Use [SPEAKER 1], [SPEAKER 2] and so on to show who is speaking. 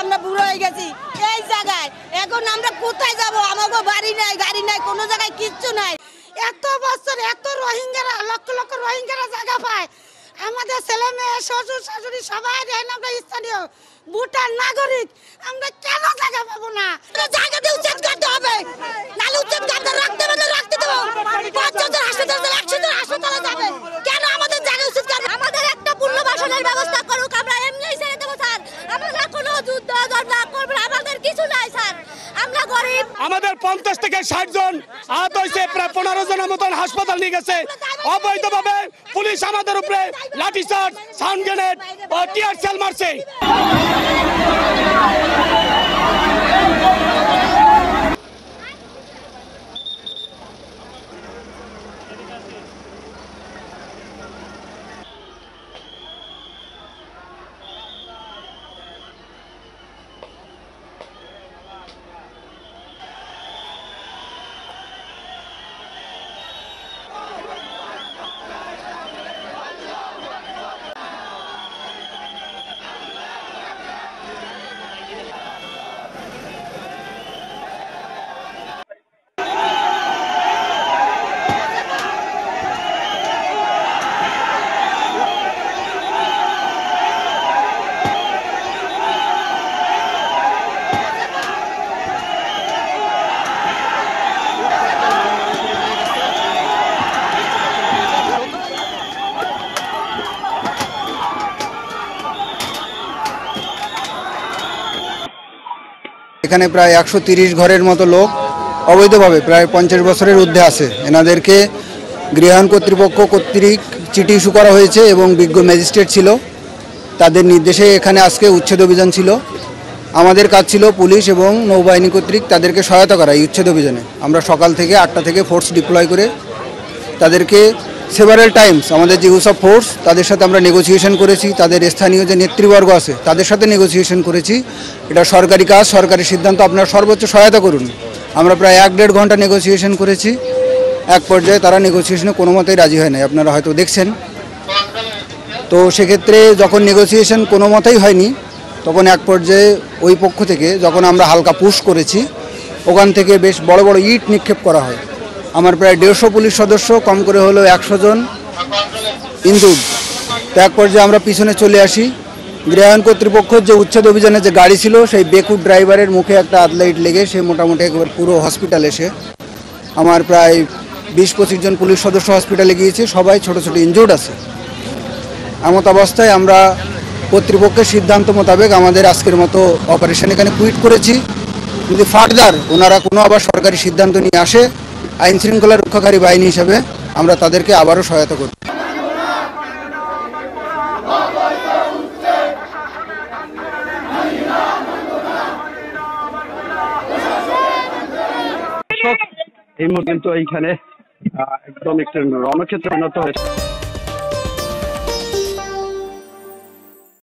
[SPEAKER 1] আমরা বুড়ো হয়ে গেছি এই জায়গায়। এখন আমরা কোথায় যাব? আমাগো বাড়ি নাই, গাড়ি নাই, কোনো জায়গায় কিচ্ছু নাই। এত বছর এত রোহিঙ্গারা, লক্ষ লক্ষ রোহিঙ্গারা জায়গা পায়। আমাদের ছেলে মেয়ে, শ্বশুর শাশুড়ি সবাই আমরা স্থানীয় ভুটান নাগরিক, আমরা কেন জায়গা পাবো না? জায়গা দিয়ে উচ্ছেদ করতে হবে, নাহলে উচ্ছেদ করতে রাখতে হবে, রাখতে দেবো। ৫০০০ হাসপাতাল, ১০০ হাসপাতালে যাবে, কেন আমাদের জায়গা উচ্ছেদ করবে? আমাদের একটা পুনর্বাসনের ব্যবস্থা করুক, আমরা এমনিই ছেড়ে দেবো স্যার। আমাদের কোনো যুদ্ধ না করবে, আমাদের কিছু নাই স্যার, আমরা গরিব।
[SPEAKER 2] আমাদের ৫০ থেকে ৬০ জন আহত হয়েছে, প্রায় ১৫ জনের মতন হাসপাতাল নিয়ে গেছে। অবৈধভাবে পুলিশ আমাদের উপরে লাঠিচার্জ, সাউন্ড গ্রেনেড ও টিয়ার সেল মারছে।
[SPEAKER 3] এখানে প্রায় ১৩০ ঘরের মতো লোক অবৈধভাবে প্রায় ৫০ বছরের ঊর্ধ্বে আছে। এনাদেরকে গৃহায়ণ কর্তৃপক্ষ কর্তৃক চিঠি ইস্যু করা হয়েছে এবং বিজ্ঞ ম্যাজিস্ট্রেট ছিল, তাদের নির্দেশে এখানে আজকে উচ্ছেদ অভিযান ছিল। আমাদের কাজ ছিল পুলিশ এবং নৌবাহিনী কর্তৃক তাদেরকে সহায়তা করা এই উচ্ছেদ অভিযানে। আমরা সকাল থেকে ৮টা থেকে ফোর্স ডিপ্লয় করে তাদেরকে সেভারেল টাইমস আমাদের যে ইউজ অফ ফোর্স তাদের সাথে আমরা নেগোসিয়েশন করেছি, তাদের স্থানীয় যে নেতৃবর্গ আছে তাদের সাথে নেগোসিয়েশন করেছি। এটা সরকারি কাজ, সরকারি সিদ্ধান্ত, আপনারা সর্বোচ্চ সহায়তা করুন। আমরা প্রায় ১-১.৫ ঘন্টা নেগোসিয়েশন করেছি। এক পর্যায়ে তারা নেগোসিয়েশনে কোনো মতেই রাজি হয় নাই, আপনারা হয়তো দেখছেন। তো সেক্ষেত্রে যখন নেগোসিয়েশন কোনো মতেই হয়নি, তখন এক পর্যায়ে ওই পক্ষ থেকে যখন আমরা হালকা পুশ করেছি, ওখান থেকে বেশ বড় বড় ইট নিক্ষেপ করা হয়। আমার প্রায় ১৫০ পুলিশ সদস্য, কম করে হলো ১০০ জন ইনজুর্ড। তো এক পর্যায়ে আমরা পিছনে চলে আসি। গৃহায়ণ কর্তৃপক্ষের যে উচ্ছেদ অভিযানে যে গাড়ি ছিল, সেই বেকুব ড্রাইভারের মুখে একটা আধলাইট লেগে সে মোটামুটি একবার পুরো হসপিটাল এসে আমার প্রায় ২০-২৫ জন পুলিশ সদস্য হসপিটালে গিয়েছে, সবাই ছোট ছোট ইনজুর্ড আছে। এমত অবস্থায় আমরা কর্তৃপক্ষের সিদ্ধান্ত মোতাবেক আমাদের আজকের মতো অপারেশন এখানে কুইট করেছি। যদি ফার্দার ওনারা কোনো আবার সরকারি সিদ্ধান্ত নিয়ে আসে, আইন শৃঙ্খলা রক্ষাকারী বাহিনী হিসেবে আমরা তাদেরকে আবারও সহায়তা করব।
[SPEAKER 4] এই মুহূর্তে কিন্তু এইখানে একদম একটা রণক্ষেত্রে পরিণত হয়েছে।